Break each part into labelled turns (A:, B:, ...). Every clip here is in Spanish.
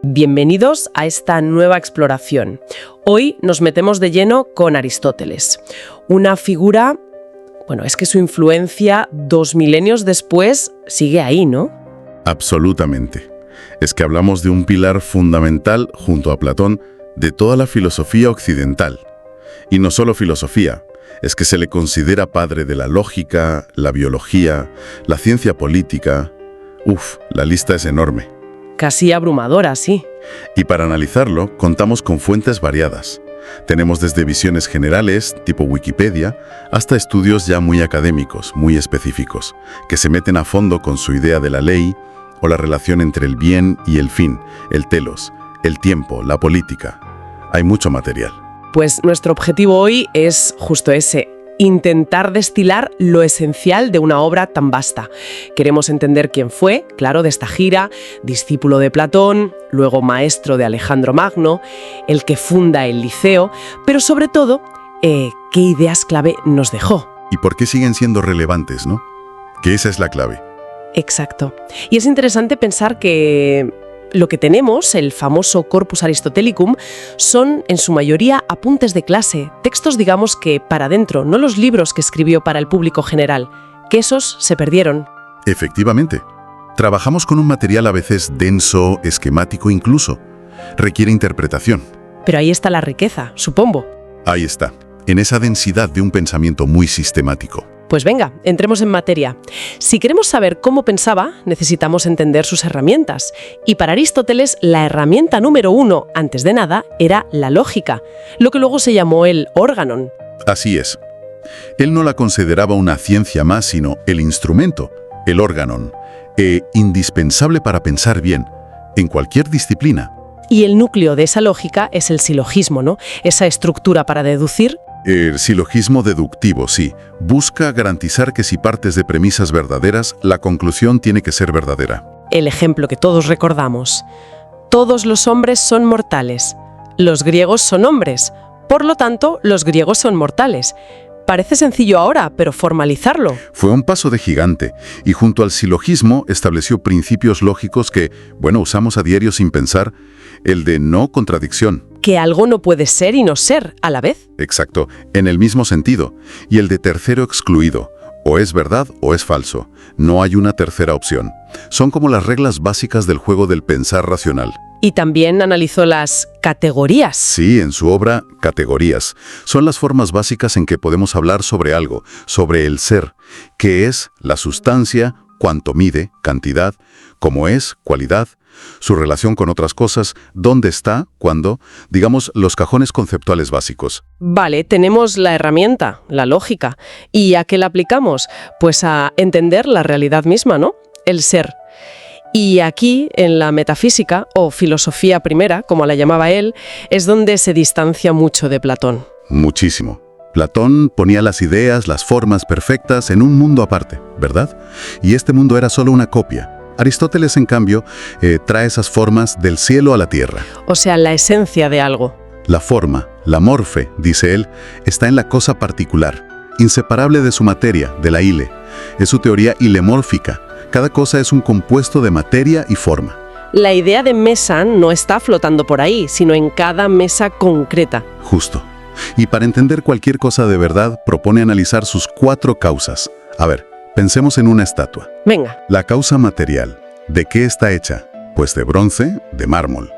A: Bienvenidos a esta nueva exploración. Hoy nos metemos de lleno con Aristóteles, una figura, es que su influencia 2 milenios después sigue ahí, ¿no?
B: Absolutamente. Es que hablamos de un pilar fundamental, junto a Platón, de toda la filosofía occidental. Y no solo filosofía, es que se le considera padre de la lógica, la biología, la ciencia política. La lista es enorme.
A: Casi abrumadora, sí.
B: Y para analizarlo, contamos con fuentes variadas. Tenemos desde visiones generales, tipo Wikipedia, hasta estudios ya muy académicos, muy específicos, que se meten a fondo con su idea de la ley o la relación entre el bien y el fin, el telos, el tiempo, la política. Hay mucho material.
A: Pues nuestro objetivo hoy es justo ese: intentar destilar lo esencial de una obra tan vasta. Queremos entender quién fue, claro, de esta gira, discípulo de Platón, luego maestro de Alejandro Magno, el que funda el Liceo, pero sobre todo, qué ideas clave nos dejó.
B: ¿Y por qué siguen siendo relevantes, no? Que esa es la clave.
A: Exacto. Y es interesante pensar que lo que tenemos, el famoso Corpus Aristotelicum, son en su mayoría apuntes de clase, textos digamos que para adentro, no los libros que escribió para el público general, que esos se perdieron.
B: Efectivamente. Trabajamos con un material a veces denso, esquemático incluso. Requiere interpretación.
A: Pero ahí está la riqueza, supongo.
B: Ahí está, en esa densidad de un pensamiento muy sistemático.
A: Pues venga, entremos en materia. Si queremos saber cómo pensaba, necesitamos entender sus herramientas. Y para Aristóteles, la herramienta número 1, antes de nada, era la lógica, lo que luego se llamó el órganon.
B: Así es. Él no la consideraba una ciencia más, sino el instrumento, el órganon, indispensable para pensar bien, en cualquier disciplina.
A: Y el núcleo de esa lógica es el silogismo, ¿no? Esa estructura para deducir.
B: El silogismo deductivo, sí, busca garantizar que si partes de premisas verdaderas, la conclusión tiene que ser verdadera.
A: El ejemplo que todos recordamos. Todos los hombres son mortales. Los griegos son hombres. Por lo tanto, los griegos son mortales. Parece sencillo ahora, pero formalizarlo.
B: Fue un paso de gigante, y junto al silogismo estableció principios lógicos que, usamos a diario sin pensar, el de no contradicción.
A: Que algo no puede ser y no ser a la vez.
B: Exacto, en el mismo sentido. Y el de tercero excluido. O es verdad o es falso. No hay una tercera opción. Son como las reglas básicas del juego del pensar racional.
A: Y también analizó las categorías.
B: Sí, en su obra, Categorías. Son las formas básicas en que podemos hablar sobre algo, sobre el ser, que es la sustancia, cuánto mide, cantidad, cómo es, cualidad, su relación con otras cosas, dónde está, cuándo, digamos, los cajones conceptuales básicos.
A: Vale, tenemos la herramienta, la lógica. ¿Y a qué la aplicamos? Pues a entender la realidad misma, ¿no? El ser. Y aquí, en la metafísica, o filosofía primera, como la llamaba él, es donde se distancia mucho de Platón.
B: Muchísimo. Platón ponía las ideas, las formas perfectas en un mundo aparte, ¿verdad? Y este mundo era solo una copia. Aristóteles, en cambio, trae esas formas del cielo a la tierra.
A: O sea, la esencia de algo.
B: La forma, la morfe, dice él, está en la cosa particular, inseparable de su materia, de la ile. Es su teoría ilemórfica. Cada cosa es un compuesto de materia y forma.
A: La idea de mesa no está flotando por ahí, sino en cada mesa concreta.
B: Justo. Y para entender cualquier cosa de verdad, propone analizar sus 4 causas. A ver, pensemos en una estatua.
A: Venga.
B: La causa material. ¿De qué está hecha? Pues de bronce, de mármol.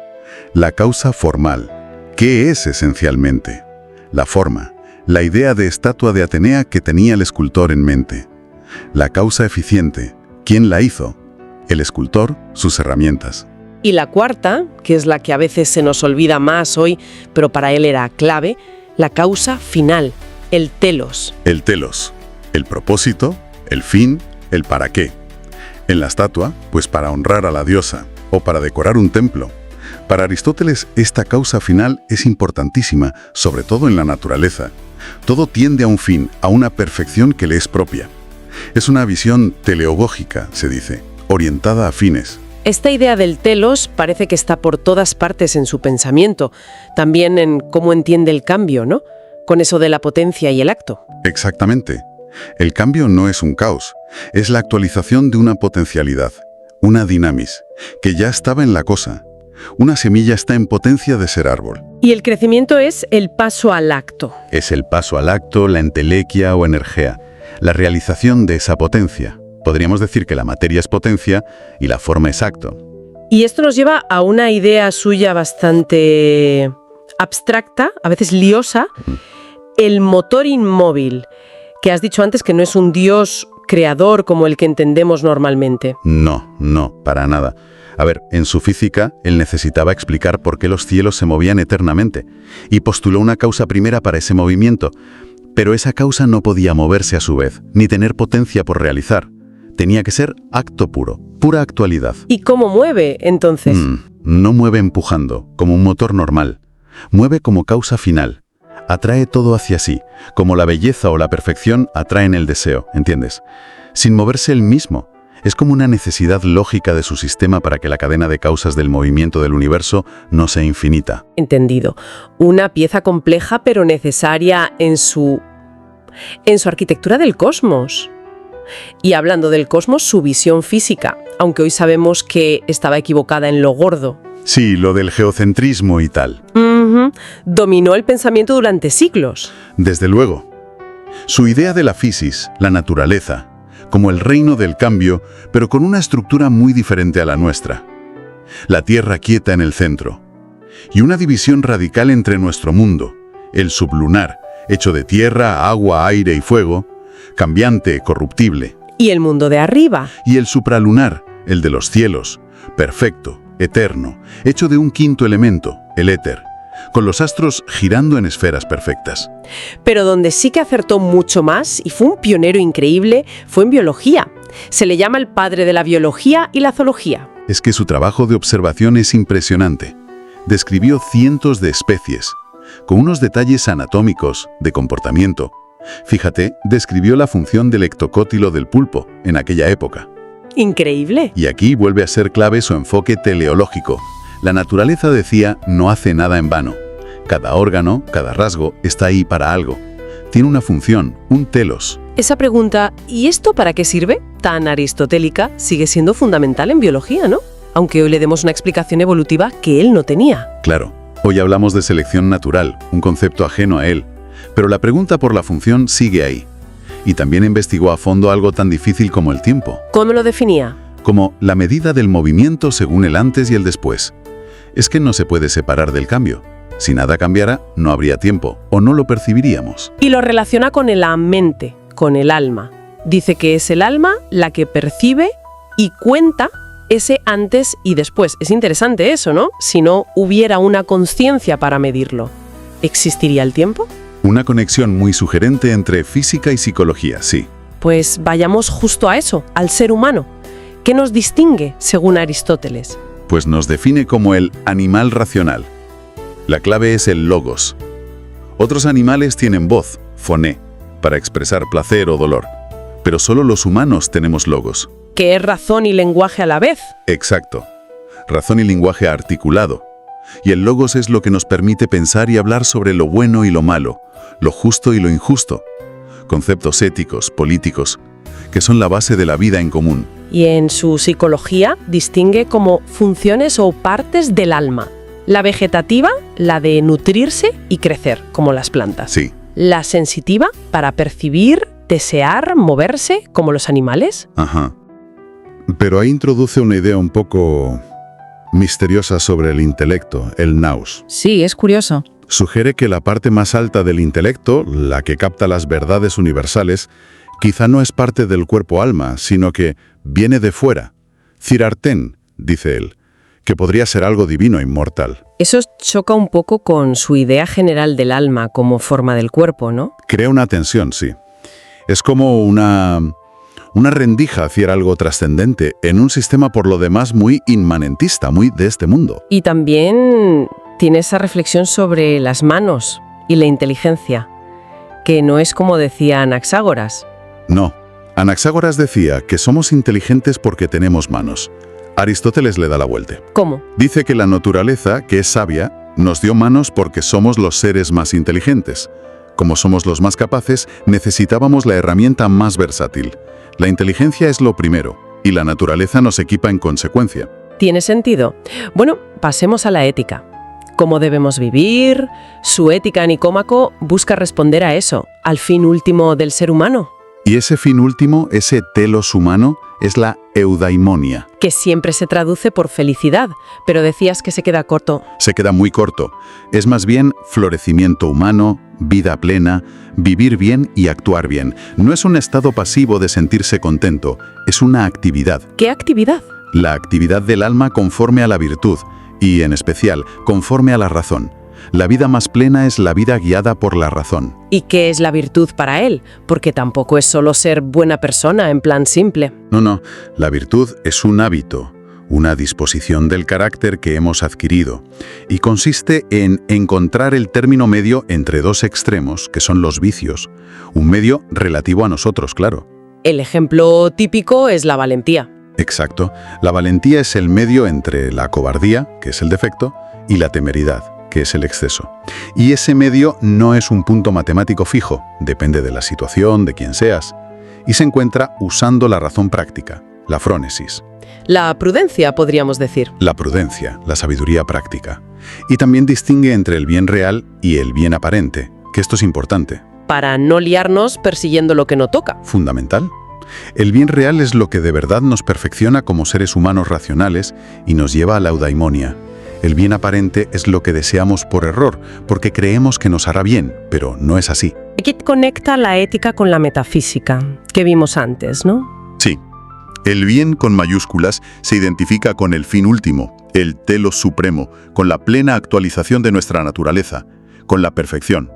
B: La causa formal. ¿Qué es esencialmente? La forma. La idea de estatua de Atenea que tenía el escultor en mente. La causa eficiente. ¿Quién la hizo? El escultor, sus herramientas.
A: Y la cuarta, que es la que a veces se nos olvida más hoy, pero para él era clave, la causa final, el telos.
B: El telos. El propósito, el fin, el para qué. En la estatua, pues para honrar a la diosa, o para decorar un templo. Para Aristóteles, esta causa final es importantísima, sobre todo en la naturaleza. Todo tiende a un fin, a una perfección que le es propia. Es una visión teleológica, se dice, orientada a fines.
A: Esta idea del telos parece que está por todas partes en su pensamiento, también en cómo entiende el cambio, ¿no? Con eso de la potencia y el acto.
B: Exactamente. El cambio no es un caos, es la actualización de una potencialidad, una dinamis, que ya estaba en la cosa. Una semilla está en potencia de ser árbol.
A: Y el crecimiento es el paso al acto.
B: Es el paso al acto, la entelequia o energía, la realización de esa potencia. Podríamos decir que la materia es potencia y la forma es acto.
A: Y esto nos lleva a una idea suya bastante abstracta, a veces liosa, el motor inmóvil, que has dicho antes que no es un Dios creador como el que entendemos normalmente.
B: No, para nada. A ver, en su física, él necesitaba explicar por qué los cielos se movían eternamente, y postuló una causa primera para ese movimiento, pero esa causa no podía moverse a su vez, ni tener potencia por realizar. Tenía que ser acto puro, pura actualidad.
A: ¿Y cómo mueve, entonces?
B: No mueve empujando, como un motor normal. Mueve como causa final. Atrae todo hacia sí, como la belleza o la perfección atraen el deseo, ¿entiendes? Sin moverse él mismo. Es como una necesidad lógica de su sistema para que la cadena de causas del movimiento del universo no sea infinita.
A: Entendido. Una pieza compleja pero necesaria en su arquitectura del cosmos. Y hablando del cosmos, su visión física, aunque hoy sabemos que estaba equivocada en lo gordo.
B: Sí, lo del geocentrismo y tal.
A: Dominó el pensamiento durante siglos.
B: Desde luego. Su idea de la physis, la naturaleza, como el reino del cambio, pero con una estructura muy diferente a la nuestra. La Tierra quieta en el centro. Y una división radical entre nuestro mundo, el sublunar, hecho de tierra, agua, aire y fuego, cambiante, corruptible.
A: Y el mundo de arriba.
B: Y el supralunar, el de los cielos, perfecto, eterno, hecho de un quinto elemento, el éter, con los astros girando en esferas perfectas.
A: Pero donde sí que acertó mucho más, y fue un pionero increíble, fue en biología. Se le llama el padre de la biología y la zoología.
B: Es que su trabajo de observación es impresionante. Describió cientos de especies, con unos detalles anatómicos, de comportamiento. Fíjate, describió la función del ectocótilo del pulpo en aquella época.
A: Increíble.
B: Y aquí vuelve a ser clave su enfoque teleológico. La naturaleza, decía, no hace nada en vano. Cada órgano, cada rasgo, está ahí para algo. Tiene una función, un telos.
A: Esa pregunta, ¿y esto para qué sirve?, tan aristotélica, sigue siendo fundamental en biología, ¿no? Aunque hoy le demos una explicación evolutiva que él no tenía.
B: Claro, hoy hablamos de selección natural, un concepto ajeno a él. Pero la pregunta por la función sigue ahí. Y también investigó a fondo algo tan difícil como el tiempo.
A: ¿Cómo lo definía?
B: Como la medida del movimiento según el antes y el después. Es que no se puede separar del cambio. Si nada cambiara, no habría tiempo, o no lo percibiríamos.
A: Y lo relaciona con la mente, con el alma. Dice que es el alma la que percibe y cuenta ese antes y después. Es interesante eso, ¿no? Si no hubiera una conciencia para medirlo, ¿existiría el tiempo?
B: Una conexión muy sugerente entre física y psicología, sí.
A: Pues vayamos justo a eso, al ser humano. ¿Qué nos distingue, según Aristóteles?
B: Pues nos define como el animal racional. La clave es el logos. Otros animales tienen voz, foné, para expresar placer o dolor. Pero solo los humanos tenemos logos.
A: Que es razón y lenguaje a la vez.
B: Exacto. Razón y lenguaje articulado. Y el logos es lo que nos permite pensar y hablar sobre lo bueno y lo malo, lo justo y lo injusto. Conceptos éticos, políticos, que son la base de la vida en común.
A: Y en su psicología distingue como funciones o partes del alma. La vegetativa, la de nutrirse y crecer, como las plantas.
B: Sí.
A: La sensitiva, para percibir, desear, moverse, como los animales.
B: Ajá. Pero ahí introduce una idea un poco misteriosa sobre el intelecto, el nous.
C: Sí, es curioso.
B: Sugiere que la parte más alta del intelecto, la que capta las verdades universales, quizá no es parte del cuerpo-alma, sino que viene de fuera. Cirartén, dice él, que podría ser algo divino, inmortal.
A: Eso choca un poco con su idea general del alma como forma del cuerpo, ¿no?
B: Crea una tensión, sí. Es como una rendija hacia algo trascendente en un sistema por lo demás muy inmanentista, muy de este mundo.
A: Y también tiene esa reflexión sobre las manos y la inteligencia, que no es como decía Anaxágoras.
B: No, Anaxágoras decía que somos inteligentes porque tenemos manos. Aristóteles le da la vuelta.
A: ¿Cómo?
B: Dice que la naturaleza, que es sabia, nos dio manos porque somos los seres más inteligentes. Como somos los más capaces, necesitábamos la herramienta más versátil. La inteligencia es lo primero, y la naturaleza nos equipa en consecuencia.
A: ¿Tiene sentido? Bueno, pasemos a la ética. ¿Cómo debemos vivir? Su ética Nicómaco busca responder a eso, al fin último del ser humano,
B: Y ese fin último, ese telos humano, es la eudaimonia.
A: que siempre se traduce por felicidad, pero decías que se queda corto.
B: Se queda muy corto. Es más bien florecimiento humano, vida plena, vivir bien y actuar bien. No es un estado pasivo de sentirse contento, es una actividad.
A: ¿Qué actividad?
B: La actividad del alma conforme a la virtud, y en especial, conforme a la razón. La vida más plena es la vida guiada por la razón.
A: ¿Y qué es la virtud para él? Porque tampoco es solo ser buena persona en plan simple.
B: No, la virtud es un hábito, una disposición del carácter que hemos adquirido, y consiste en encontrar el término medio entre dos extremos, que son los vicios, un medio relativo a nosotros, claro.
A: El ejemplo típico es la valentía.
B: Exacto, la valentía es el medio entre la cobardía, que es el defecto, y la temeridad, que es el exceso. Y ese medio no es un punto matemático fijo, depende de la situación, de quién seas, y se encuentra usando la razón práctica, la frónesis.
A: La prudencia, podríamos decir.
B: La prudencia, la sabiduría práctica. Y también distingue entre el bien real y el bien aparente, que esto es importante.
A: Para no liarnos persiguiendo lo que no toca.
B: Fundamental. El bien real es lo que de verdad nos perfecciona como seres humanos racionales y nos lleva a la eudaimonia. El bien aparente es lo que deseamos por error, porque creemos que nos hará bien, pero no es así.
A: Aquí conecta la ética con la metafísica, que vimos antes, ¿no?
B: Sí. El bien con mayúsculas se identifica con el fin último, el telos supremo, con la plena actualización de nuestra naturaleza, con la perfección.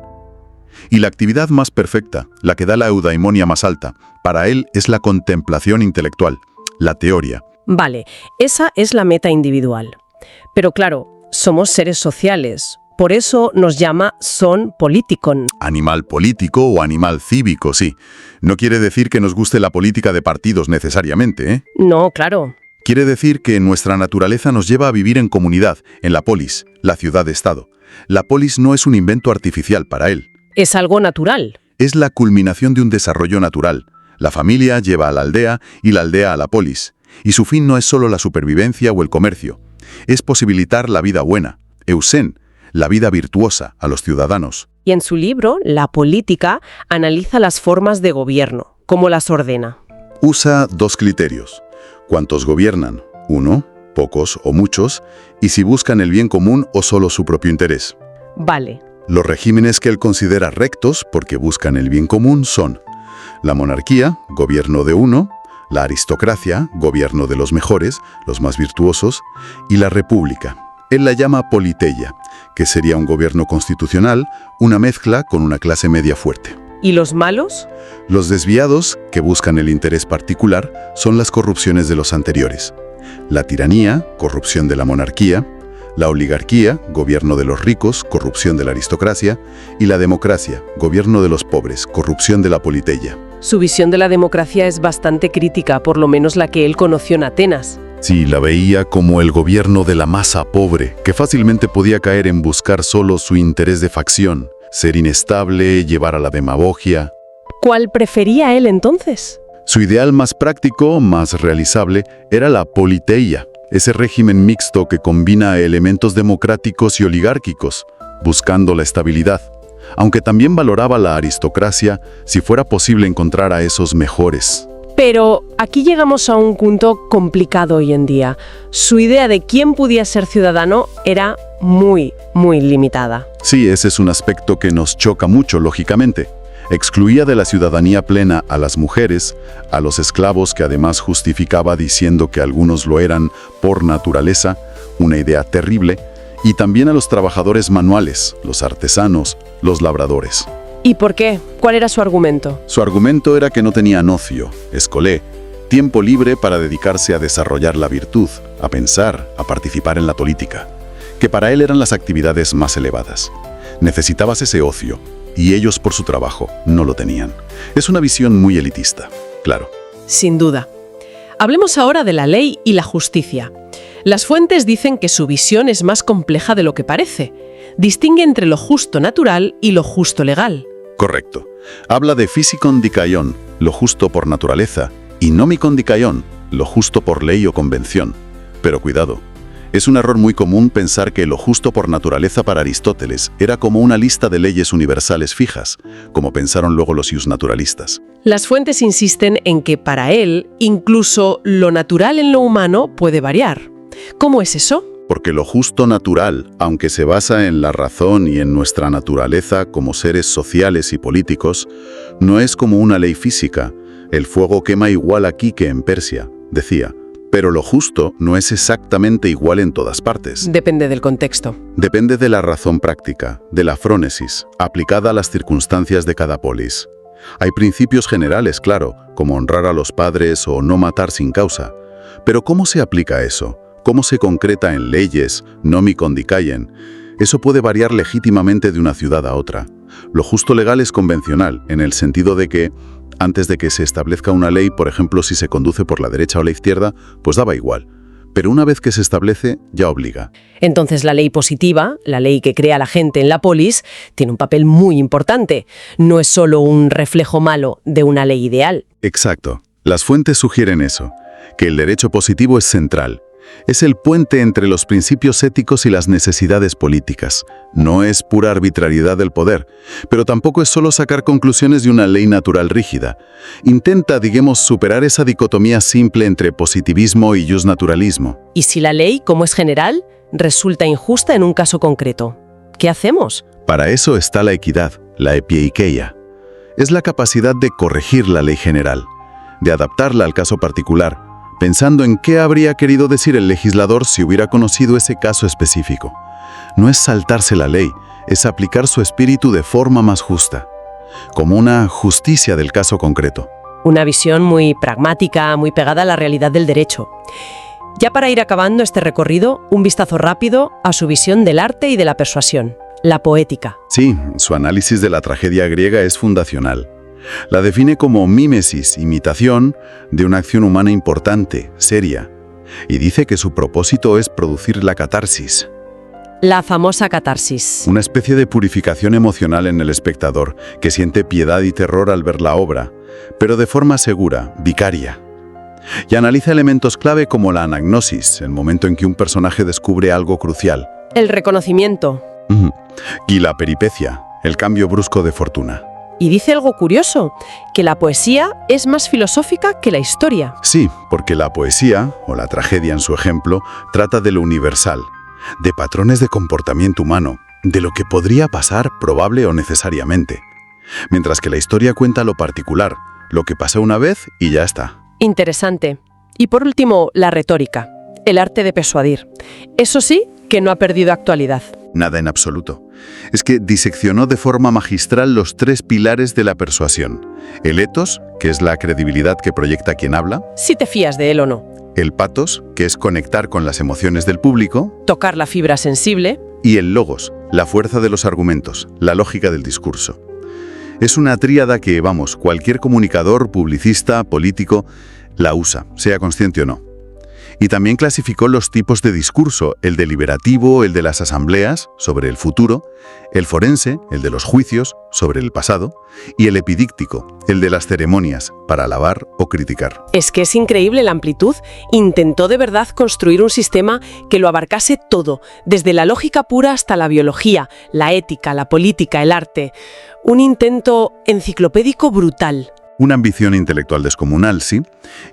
B: Y la actividad más perfecta, la que da la eudaimonia más alta, para él es la contemplación intelectual, la teoría.
A: Vale, esa es la meta individual. Pero claro, somos seres sociales. Por eso nos llama son politikon.
B: Animal político o animal cívico, sí. No quiere decir que nos guste la política de partidos necesariamente, ¿eh?
A: No, claro.
B: Quiere decir que nuestra naturaleza nos lleva a vivir en comunidad, en la polis, la ciudad-estado. La polis no es un invento artificial para él.
A: Es algo natural.
B: Es la culminación de un desarrollo natural. La familia lleva a la aldea y la aldea a la polis. Y su fin no es solo la supervivencia o el comercio. Es posibilitar la vida buena, eusen, la vida virtuosa a los ciudadanos.
A: Y en su libro, La política, analiza las formas de gobierno, cómo las ordena.
B: Usa dos criterios. ¿Cuántos gobiernan? Uno, pocos o muchos, y si buscan el bien común o solo su propio interés.
A: Vale.
B: Los regímenes que él considera rectos porque buscan el bien común son la monarquía, gobierno de uno, la aristocracia, gobierno de los mejores, los más virtuosos, y la república. Él la llama politeia, que sería un gobierno constitucional, una mezcla con una clase media fuerte.
A: ¿Y los malos?
B: Los desviados, que buscan el interés particular, son las corrupciones de los anteriores. La tiranía, corrupción de la monarquía, la oligarquía, gobierno de los ricos, corrupción de la aristocracia, y la democracia, gobierno de los pobres, corrupción de la politeia.
A: Su visión de la democracia es bastante crítica, por lo menos la que él conoció en Atenas.
B: Sí, la veía como el gobierno de la masa pobre, que fácilmente podía caer en buscar solo su interés de facción, ser inestable, llevar a la demagogia.
A: ¿Cuál prefería él entonces?
B: Su ideal más práctico, más realizable, era la politeia, ese régimen mixto que combina elementos democráticos y oligárquicos, buscando la estabilidad, aunque también valoraba la aristocracia si fuera posible encontrar a esos mejores.
A: Pero aquí llegamos a un punto complicado hoy en día. Su idea de quién podía ser ciudadano era muy limitada.
B: Sí, ese es un aspecto que nos choca mucho, lógicamente. Excluía de la ciudadanía plena a las mujeres, a los esclavos que además justificaba diciendo que algunos lo eran por naturaleza, una idea terrible, y también a los trabajadores manuales, los artesanos, los labradores.
A: ¿Y por qué? ¿Cuál era su argumento?
B: Su argumento era que no tenían ocio, escolé, tiempo libre para dedicarse a desarrollar la virtud, a pensar, a participar en la política, que para él eran las actividades más elevadas. Necesitabas ese ocio, y ellos por su trabajo no lo tenían. Es una visión muy elitista, claro.
A: Sin duda. Hablemos ahora de la ley y la justicia. Las fuentes dicen que su visión es más compleja de lo que parece. Distingue entre lo justo natural y lo justo legal.
B: Correcto. Habla de physikon dikaion, lo justo por naturaleza, y nomikon dikaion, lo justo por ley o convención. Pero cuidado, es un error muy común pensar que lo justo por naturaleza para Aristóteles era como una lista de leyes universales fijas, como pensaron luego los iusnaturalistas.
A: Las fuentes insisten en que para él, incluso lo natural en lo humano puede variar. ¿Cómo es eso?
B: Porque lo justo natural, aunque se basa en la razón y en nuestra naturaleza como seres sociales y políticos, no es como una ley física. El fuego quema igual aquí que en Persia, decía. Pero lo justo no es exactamente igual en todas partes.
A: Depende del contexto.
B: Depende de la razón práctica, de la frónesis, aplicada a las circunstancias de cada polis. Hay principios generales, claro, como honrar a los padres o no matar sin causa. Pero ¿cómo se aplica eso? ¿Cómo se concreta en leyes, nomi condicayen? Eso puede variar legítimamente de una ciudad a otra. Lo justo legal es convencional, en el sentido de que, antes de que se establezca una ley, por ejemplo, si se conduce por la derecha o la izquierda, pues daba igual. Pero una vez que se establece, ya obliga.
A: Entonces la ley positiva, la ley que crea la gente en la polis, tiene un papel muy importante. No es solo un reflejo malo de una ley ideal.
B: Exacto. Las fuentes sugieren eso, que el derecho positivo es central. Es el puente entre los principios éticos y las necesidades políticas. No es pura arbitrariedad del poder, pero tampoco es solo sacar conclusiones de una ley natural rígida. Intenta, digamos, superar esa dicotomía simple entre positivismo y justnaturalismo.
A: Y si la ley, como es general, resulta injusta en un caso concreto, ¿qué hacemos?
B: Para eso está la equidad, la epieikeia. Es la capacidad de corregir la ley general, de adaptarla al caso particular, pensando en qué habría querido decir el legislador si hubiera conocido ese caso específico. No es saltarse la ley, es aplicar su espíritu de forma más justa, como una justicia del caso concreto.
A: Una visión muy pragmática, muy pegada a la realidad del derecho. Ya para ir acabando este recorrido, un vistazo rápido a su visión del arte y de la persuasión, la poética.
B: Sí, su análisis de la tragedia griega es fundacional. La define como mímesis, imitación, de una acción humana importante, seria, y dice que su propósito es producir la catarsis.
A: La famosa catarsis.
B: Una especie de purificación emocional en el espectador, que siente piedad y terror al ver la obra, pero de forma segura, vicaria. Y analiza elementos clave como la anagnosis, el momento en que un personaje descubre algo crucial.
A: El reconocimiento.
B: Y la peripecia, el cambio brusco de fortuna.
A: Y dice algo curioso, que la poesía es más filosófica que la historia.
B: Sí, porque la poesía, o la tragedia en su ejemplo, trata de lo universal, de patrones de comportamiento humano, de lo que podría pasar probable o necesariamente. Mientras que la historia cuenta lo particular, lo que pasó una vez y ya está.
A: Interesante. Y por último, la retórica, el arte de persuadir. Eso sí, que no ha perdido actualidad.
B: Nada en absoluto. Es que diseccionó de forma magistral los tres pilares de la persuasión. El ethos, que es la credibilidad que proyecta quien habla.
A: Si te fías de él o no.
B: El pathos, que es conectar con las emociones del público.
A: Tocar la fibra sensible.
B: Y el logos, la fuerza de los argumentos, la lógica del discurso. Es una tríada que, vamos, cualquier comunicador, publicista, político, la usa, sea consciente o no. Y también clasificó los tipos de discurso, el deliberativo, el de las asambleas, sobre el futuro, el forense, el de los juicios, sobre el pasado, y el epidíctico, el de las ceremonias, para alabar o criticar.
A: Es que es increíble la amplitud. Intentó de verdad construir un sistema que lo abarcase todo, desde la lógica pura hasta la biología, la ética, la política, el arte. Un intento enciclopédico brutal.
B: Una ambición intelectual descomunal, sí,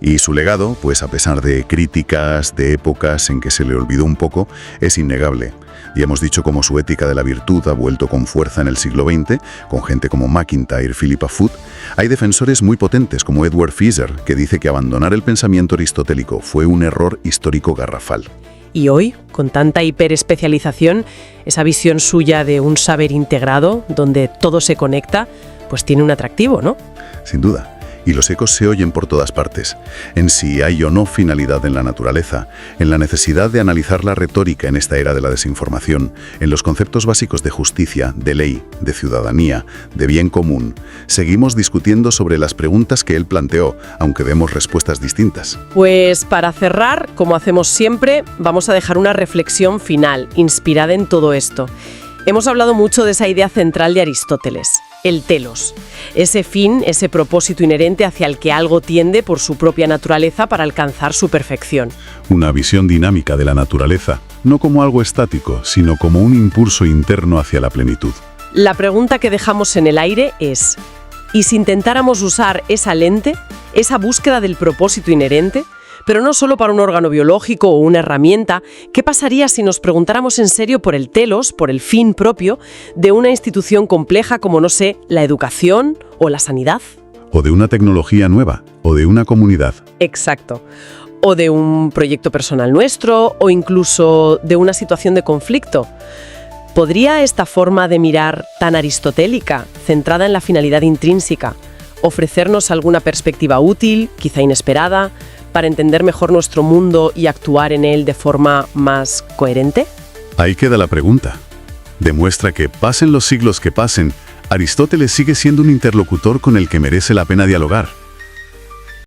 B: y su legado, pues a pesar de críticas, de épocas en que se le olvidó un poco, es innegable. Y hemos dicho cómo su ética de la virtud ha vuelto con fuerza en el siglo XX, con gente como MacIntyre, Philippa Foot. Hay defensores muy potentes como Edward Feser, que dice que abandonar el pensamiento aristotélico fue un error histórico garrafal.
A: Y hoy, con tanta hiperespecialización, esa visión suya de un saber integrado, donde todo se conecta, pues tiene un atractivo, ¿no?
B: Sin duda. Y los ecos se oyen por todas partes, en si hay o no finalidad en la naturaleza, en la necesidad de analizar la retórica en esta era de la desinformación, en los conceptos básicos de justicia, de ley, de ciudadanía, de bien común. Seguimos discutiendo sobre las preguntas que él planteó, aunque demos respuestas distintas.
A: Pues para cerrar, como hacemos siempre, vamos a dejar una reflexión final, inspirada en todo esto. Hemos hablado mucho de esa idea central de Aristóteles, el telos. Ese fin, ese propósito inherente hacia el que algo tiende por su propia naturaleza para alcanzar su perfección.
B: Una visión dinámica de la naturaleza, no como algo estático, sino como un impulso interno hacia la plenitud.
A: La pregunta que dejamos en el aire es, ¿y si intentáramos usar esa lente, esa búsqueda del propósito inherente, pero no solo para un órgano biológico o una herramienta? ¿Qué pasaría si nos preguntáramos en serio por el telos, por el fin propio de una institución compleja como, no sé, la educación o la sanidad?
B: O de una tecnología nueva, o de una comunidad.
A: Exacto. O de un proyecto personal nuestro, o incluso de una situación de conflicto. ¿Podría esta forma de mirar tan aristotélica, centrada en la finalidad intrínseca, ofrecernos alguna perspectiva útil, quizá inesperada, para entender mejor nuestro mundo y actuar en él de forma más coherente?
B: Ahí queda la pregunta. Demuestra que, pasen los siglos que pasen, Aristóteles sigue siendo un interlocutor con el que merece la pena dialogar.